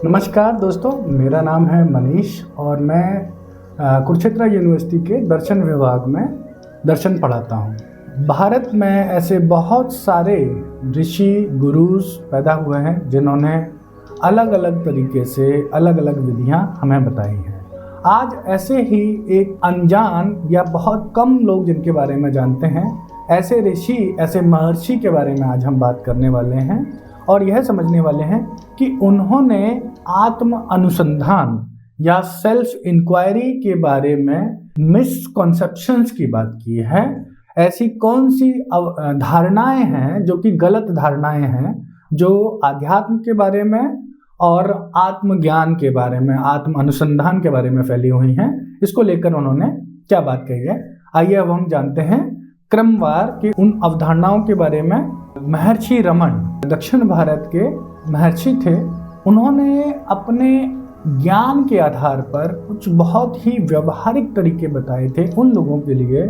नमस्कार दोस्तों, मेरा नाम है मनीष और मैं कुरुक्षेत्र यूनिवर्सिटी के दर्शन विभाग में दर्शन पढ़ाता हूँ। भारत में ऐसे बहुत सारे ऋषि गुरुज पैदा हुए हैं जिन्होंने अलग अलग तरीके से अलग अलग विधियाँ हमें बताई हैं। आज ऐसे ही एक अनजान या बहुत कम लोग जिनके बारे में जानते हैं, ऐसे ऋषि, ऐसे महर्षि के बारे में आज हम बात करने वाले हैं और यह समझने वाले हैं कि उन्होंने आत्म अनुसंधान या सेल्फ इंक्वायरी के बारे में मिसकॉन्सेप्शंस की बात की है। ऐसी कौन सी धारणाएं हैं जो कि गलत धारणाएं हैं, जो आध्यात्म के बारे में और आत्मज्ञान के बारे में, आत्म अनुसंधान के बारे में फैली हुई हैं। इसको लेकर उन्होंने क्या बात कही है, आइए अब हम जानते हैं क्रमवार की उन अवधारणाओं के बारे में। महर्षि रमन दक्षिण भारत के महर्षि थे। उन्होंने अपने ज्ञान के आधार पर कुछ बहुत ही व्यवहारिक तरीके बताए थे उन लोगों के लिए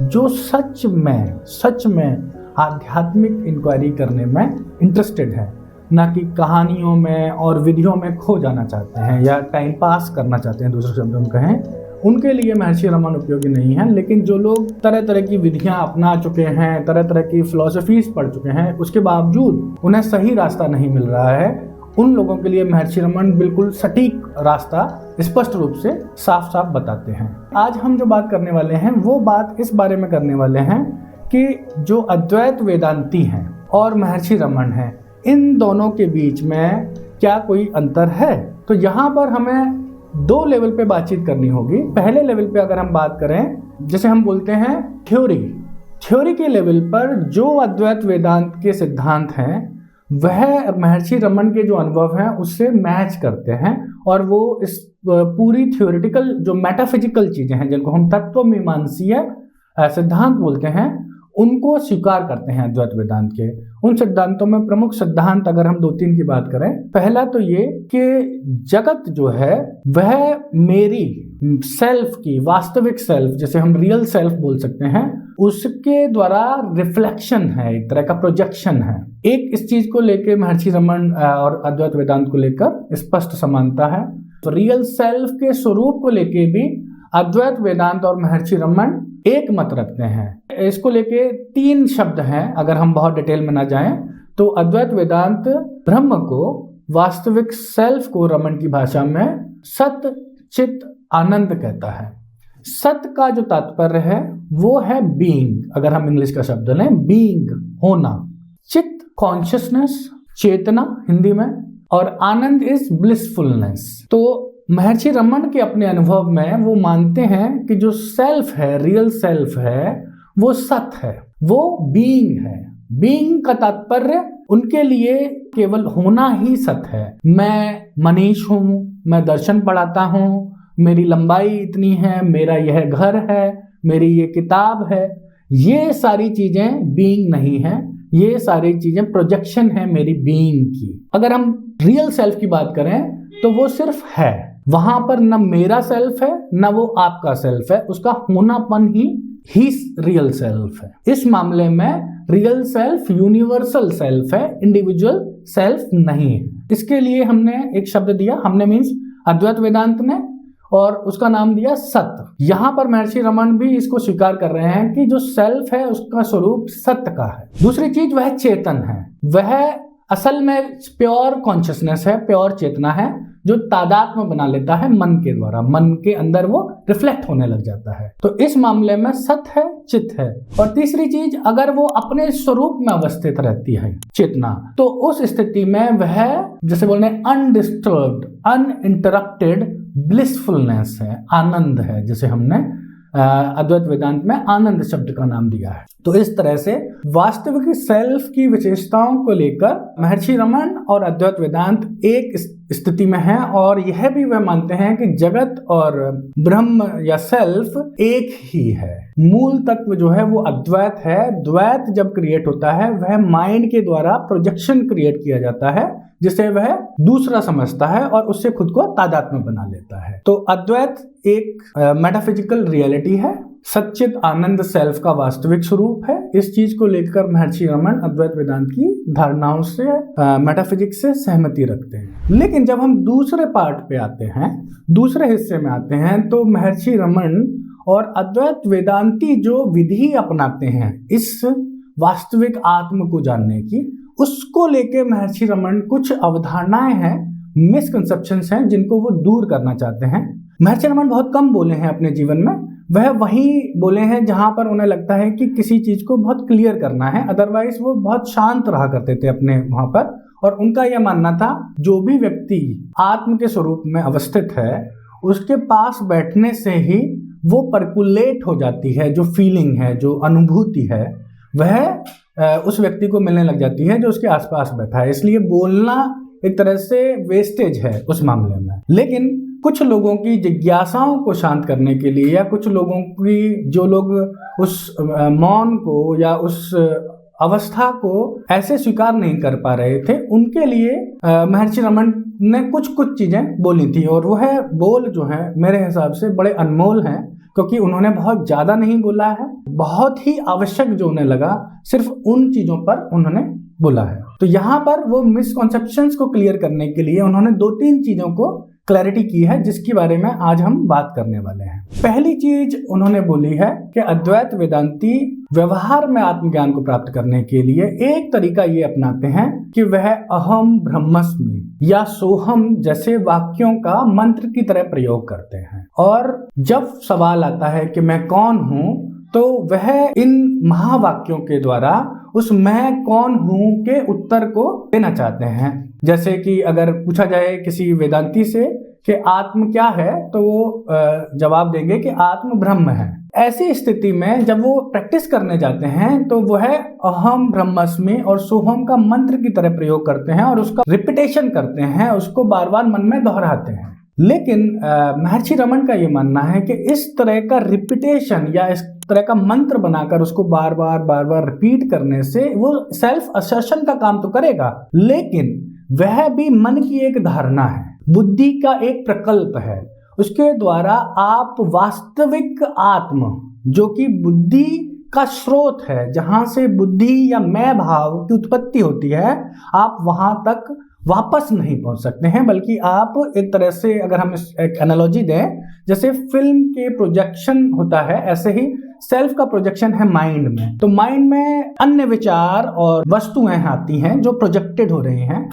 जो सच में आध्यात्मिक इंक्वायरी करने में इंटरेस्टेड है, ना कि कहानियों में और विधियों में खो जाना चाहते हैं या टाइम पास करना चाहते हैं। दूसरे शब्दों में कहें, उनके लिए महर्षि रमन उपयोगी नहीं है। लेकिन जो लोग तरह तरह की विधियां अपना चुके हैं, तरह तरह की फिलॉसफीज पढ़ चुके हैं, उसके बावजूद उन्हें सही रास्ता नहीं मिल रहा है, उन लोगों के लिए महर्षि रमन बिल्कुल सटीक रास्ता स्पष्ट रूप से साफ साफ बताते हैं। आज हम जो बात करने वाले हैं वो बात इस बारे में करने वाले हैं कि जो अद्वैत वेदांती हैं और महर्षि रमन हैं, इन दोनों के बीच में क्या कोई अंतर है। तो यहाँ पर हमें दो लेवल पे बातचीत करनी होगी। पहले लेवल पे अगर हम बात करें, जैसे हम बोलते हैं थ्योरी के लेवल पर जो अद्वैत वेदांत के सिद्धांत हैं वह महर्षि रमन के जो अनुभव हैं उससे मैच करते हैं और वो इस पूरी थ्योरेटिकल जो मेटाफिजिकल चीजें हैं जिनको हम तत्वमीमांसीय सिद्धांत बोलते हैं उनको स्वीकार करते हैं अद्वैत वेदांत के। उन सिद्धांतों में प्रमुख सिद्धांत अगर हम 2-3 की बात करें, पहला तो ये कि जगत जो है वह मेरी सेल्फ की वास्तविक सेल्फ, जैसे हम रियल सेल्फ बोल सकते हैं, उसके द्वारा रिफ्लेक्शन है, एक तरह का प्रोजेक्शन है। एक इस चीज को लेकर महर्षि रमन और अद्वैत वेदांत को लेकर स्पष्ट समानता है। तो रियल सेल्फ के स्वरूप को लेके भी अद्वैत वेदांत और महर्षि रमन एक मत रखते हैं। इसको लेके 3 शब्द हैं, अगर हम बहुत डिटेल में ना जाएं तो अद्वैत वेदांत ब्रह्म को, वास्तविक सेल्फ को रमन की भाषा में सत चित आनंद कहता है। सत का जो तात्पर्य है वो है बीइंग, अगर हम इंग्लिश का शब्द लें, बीइंग, होना। चित कॉन्शियसनेस, चेतना हिंदी में, और आनंद इज ब्लिसफुलनेस। तो महर्षि रमन के अपने अनुभव में वो मानते हैं कि जो सेल्फ है, रियल सेल्फ है, वो सत है, वो बीइंग है। बीइंग का तात्पर्य उनके लिए केवल होना ही सत है। मैं मनीष हूँ, मैं दर्शन पढ़ाता हूँ, मेरी लंबाई इतनी है, मेरा यह घर है, मेरी ये किताब है, ये सारी चीजें बीइंग नहीं है, ये सारी चीजें प्रोजेक्शन है मेरी बीइंग की। अगर हम रियल सेल्फ की बात करें तो वो सिर्फ है, वहां पर न मेरा सेल्फ है न वो आपका सेल्फ है, उसका होनापन ही रियल सेल्फ है। इस मामले में रियल सेल्फ यूनिवर्सल सेल्फ है, इंडिविजुअल सेल्फ नहीं है। इसके लिए हमने एक शब्द दिया, हमने मीन्स अद्वैत वेदांत ने, और उसका नाम दिया सत। यहां पर महर्षि रमन भी इसको स्वीकार कर रहे हैं कि जो सेल्फ है उसका स्वरूप सत्य का है। दूसरी चीज वह चेतन है, वह असल में प्योर कॉन्शियसनेस है, प्योर चेतना है, जो तादात्म्य बना लेता है मन के द्वारा, मन के अंदर वो रिफ्लेक्ट होने लग जाता है। तो इस मामले में सत है, चित है। और तीसरी चीज, अगर वो अपने स्वरूप में अवस्थित रहती है चेतना, तो उस स्थिति में वह, जैसे बोलने अनडिस्टर्ब्ड, अनइंटरप्टेड ब्लिसफुलनेस है, आनंद है, जैसे हमने अद्वैत वेदांत में आनंद शब्द का नाम दिया है। तो इस तरह से वास्तविक सेल्फ की विशेषताओं को लेकर महर्षि रमन और अद्वैत वेदांत एक स्थिति में है, और यह भी वह मानते हैं कि जगत और ब्रह्म या सेल्फ एक ही है। मूल तत्व जो है वो अद्वैत है। द्वैत जब क्रिएट होता है वह माइंड के द्वारा प्रोजेक्शन क्रिएट किया जाता है, जिसे वह दूसरा समझता है और उससे खुद को तादात्म्य बना लेता है। तो अद्वैत एक मेटाफिजिकल रियलिटी है सच्चित आनंद सेल्फ का वास्तविक स्वरूप है। इस चीज को लेकर महर्षि रमन अद्वैत वेदांत की धारणाओं से मेटाफिजिक्स से सहमति रखते हैं। लेकिन जब हम दूसरे पार्ट पे आते हैं, दूसरे हिस्से में आते हैं, तो महर्षि रमन और अद्वैत वेदांती जो विधि अपनाते हैं इस वास्तविक आत्म को जानने की, उसको लेके महर्षि रमन कुछ अवधारणाएं हैं, मिसकंसेप्शंस हैं, जिनको वो दूर करना चाहते हैं। महर्षि रमन बहुत कम बोले हैं अपने जीवन में, वह वहीं बोले हैं जहां पर उन्हें लगता है कि किसी चीज को बहुत क्लियर करना है, अदरवाइज वो बहुत शांत रहा करते थे अपने वहां पर। और उनका यह मानना था जो भी व्यक्ति आत्म के स्वरूप में अवस्थित है उसके पास बैठने से ही वो परकुलेट हो जाती है, जो फीलिंग है, जो अनुभूति है, वह उस व्यक्ति को मिलने लग जाती है जो उसके आसपास बैठा है। इसलिए बोलना एक तरह से वेस्टेज है उस मामले में। लेकिन कुछ लोगों की जिज्ञासाओं को शांत करने के लिए, या कुछ लोगों की, जो लोग उस मौन को या उस अवस्था को ऐसे स्वीकार नहीं कर पा रहे थे, उनके लिए महर्षि रमन ने कुछ चीजें बोली थी। और वह बोल जो है मेरे हिसाब से बड़े अनमोल हैं, क्योंकि उन्होंने बहुत ज्यादा नहीं बोला है, बहुत ही आवश्यक जो उन्हें लगा सिर्फ उन चीजों पर उन्होंने बोला है। तो यहाँ पर वो मिसकॉन्सेप्शंस को क्लियर करने के लिए उन्होंने 2-3 चीजों को क्लैरिटी की है, जिसके बारे में आज हम बात करने वाले हैं। पहली चीज उन्होंने बोली है कि अद्वैत वेदांती व्यवहार में आत्मज्ञान को प्राप्त करने के लिए एक तरीका ये अपनाते हैं कि वह अहम ब्रह्मस्मि या सोहम जैसे वाक्यों का मंत्र की तरह प्रयोग करते हैं। और जब सवाल आता है कि मैं कौन हूं, तो वह इन महावाक्यों के द्वारा उस मैं कौन हूं के उत्तर को देना चाहते हैं। जैसे कि अगर पूछा जाए किसी वेदांती से कि आत्म क्या है, तो वो जवाब देंगे कि आत्म ब्रह्म है। ऐसी स्थिति में जब वो प्रैक्टिस करने जाते हैं तो वह अहम ब्रह्मस्मि और सोहम का मंत्र की तरह प्रयोग करते हैं और उसका रिपीटेशन करते हैं, उसको बार बार मन में दोहराते हैं। लेकिन महर्षि रमन का ये मानना है कि इस तरह का रिपीटेशन या इस तरह का मंत्र बनाकर उसको बार बार रिपीट करने से वो सेल्फ असर्शन का काम तो करेगा, लेकिन वह भी मन की एक धारणा है, बुद्धि का एक प्रकल्प है। उसके द्वारा आप वास्तविक आत्म, जो कि बुद्धि का स्रोत है, जहां से बुद्धि या मैं भाव की उत्पत्ति होती है, आप वहां तक वापस नहीं पहुंच सकते हैं। बल्कि आप एक तरह से, अगर हम एक एनालॉजी दें, जैसे फिल्म के प्रोजेक्शन होता है, ऐसे ही सेल्फ का प्रोजेक्शन है माइंड में। तो माइंड में अन्य विचार और वस्तुएं आती हैं जो प्रोजेक्टेड हो रही हैं,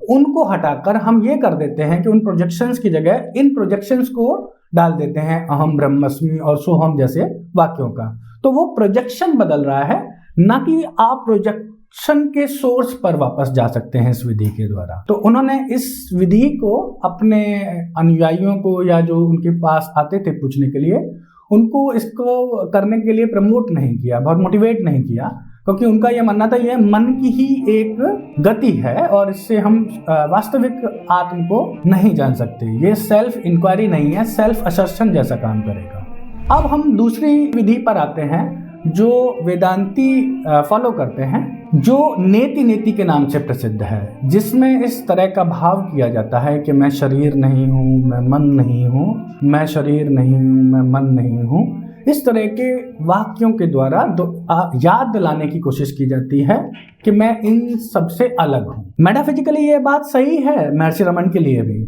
उनको हटाकर हम ये कर देते हैं कि उन प्रोजेक्शंस की जगह इन प्रोजेक्शंस को डाल देते हैं अहम ब्रह्मस्मि और सोहम जैसे वाक्यों का। तो वो प्रोजेक्शन बदल रहा है, ना कि आप प्रोजेक्शन के सोर्स पर वापस जा सकते हैं इस विधि के द्वारा। तो उन्होंने इस विधि को अपने अनुयायियों को, या जो उनके पास आते थे पूछने के लिए, उनको इसको करने के लिए प्रमोट नहीं किया, बहुत मोटिवेट नहीं किया, क्योंकि उनका यह मानना था यह मन की ही एक गति है और इससे हम वास्तविक आत्म को नहीं जान सकते। ये सेल्फ इंक्वायरी नहीं है, सेल्फ असर्शन जैसा काम करेगा। अब हम दूसरी विधि पर आते हैं जो वेदांती फॉलो करते हैं, जो नेति नेति के नाम से प्रसिद्ध है, जिसमें इस तरह का भाव किया जाता है कि मैं शरीर नहीं हूँ, मैं मन नहीं हूँ, मैं शरीर नहीं हूँ, मैं मन नहीं हूँ। इस तरह के वाक्यों के द्वारा याद दिलाने की कोशिश की जाती है कि मैं इन सबसे अलग हूँ। मेटाफिजिकली ये बात सही है महर्षि रमन के लिए भी,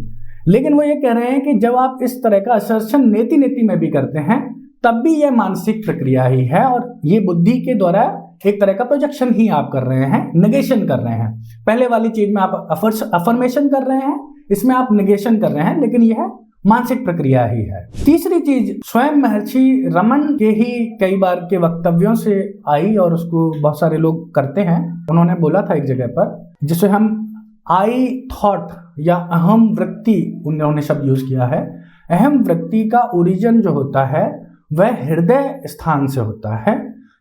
लेकिन वो ये कह रहे हैं कि जब आप इस तरह का असर्शन नेति नेति में भी करते हैं, तब भी यह मानसिक प्रक्रिया ही है और ये बुद्धि के द्वारा एक तरह का प्रोजेक्शन ही आप कर रहे हैं, नेगेशन कर रहे हैं। पहले वाली चीज में आप अफर्मेशन कर रहे हैं, इसमें आप नेगेशन कर रहे हैं, लेकिन यह मानसिक प्रक्रिया ही है। तीसरी चीज स्वयं महर्षि रमन के ही कई बार के वक्तव्यों से आई और उसको बहुत सारे लोग करते हैं। उन्होंने बोला था एक जगह पर, जिसे हम आई थॉट या अहम वृत्ति, उन्होंने शब्द यूज किया है। अहम वृत्ति का ओरिजिन जो होता है वह हृदय स्थान से होता है,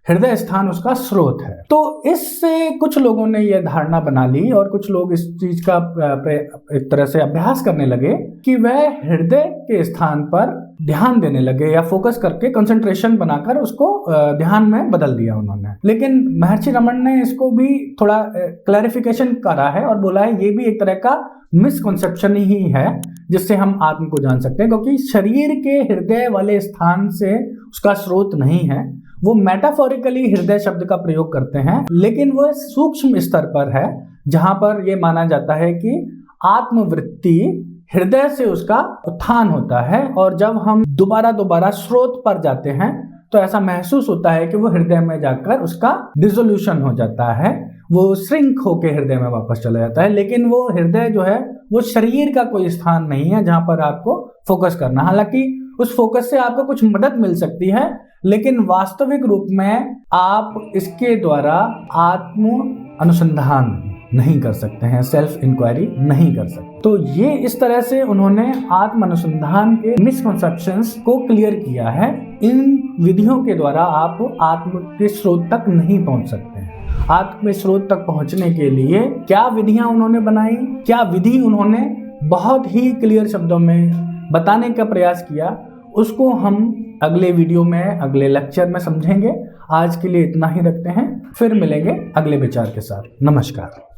हृदय स्थान उसका स्रोत है। तो इससे कुछ लोगों ने यह धारणा बना ली और कुछ लोग इस चीज का एक तरह से अभ्यास करने लगे कि वह हृदय के स्थान पर ध्यान देने लगे या फोकस करके कंसंट्रेशन बनाकर उसको ध्यान में बदल दिया उन्होंने। लेकिन महर्षि रमन ने इसको भी थोड़ा क्लैरिफिकेशन करा है और बोला है ये भी एक तरह का मिसकॉन्सेप्शन ही है जिससे हम आत्म को जान सकते हैं, क्योंकि शरीर के हृदय वाले स्थान से उसका स्रोत नहीं है। वो मेटाफोरिकली हृदय शब्द का प्रयोग करते हैं, लेकिन वो सूक्ष्म स्तर पर है, जहां पर ये माना जाता है कि आत्मवृत्ति हृदय से उसका उत्थान होता है, और जब हम दोबारा स्रोत पर जाते हैं तो ऐसा महसूस होता है कि वो हृदय में जाकर उसका डिसोल्यूशन हो जाता है, वो श्रिंक होके हृदय में वापस चला जाता है। लेकिन वो हृदय जो है वो शरीर का कोई स्थान नहीं है जहां पर आपको फोकस करना। हालांकि उस फोकस से आपको कुछ मदद मिल सकती है, लेकिन वास्तविक रूप में आप इसके द्वारा आत्म अनुसंधान नहीं कर सकते हैं, सेल्फ इंक्वायरी नहीं कर सकते। तो ये इस तरह से उन्होंने आत्म अनुसंधान के मिसकंसेप्शंस को क्लियर किया है। इन विधियों के द्वारा आप आत्म के स्रोत तक नहीं पहुंच सकते हैं। आत्म के स्रोत तक पहुंचने के लिए क्या विधियां उन्होंने बनाई, क्या विधि उन्होंने बहुत ही क्लियर शब्दों में बताने का प्रयास किया, उसको हम अगले वीडियो में, अगले लेक्चर में समझेंगे। आज के लिए इतना ही रखते हैं, फिर मिलेंगे अगले विचार के साथ। नमस्कार।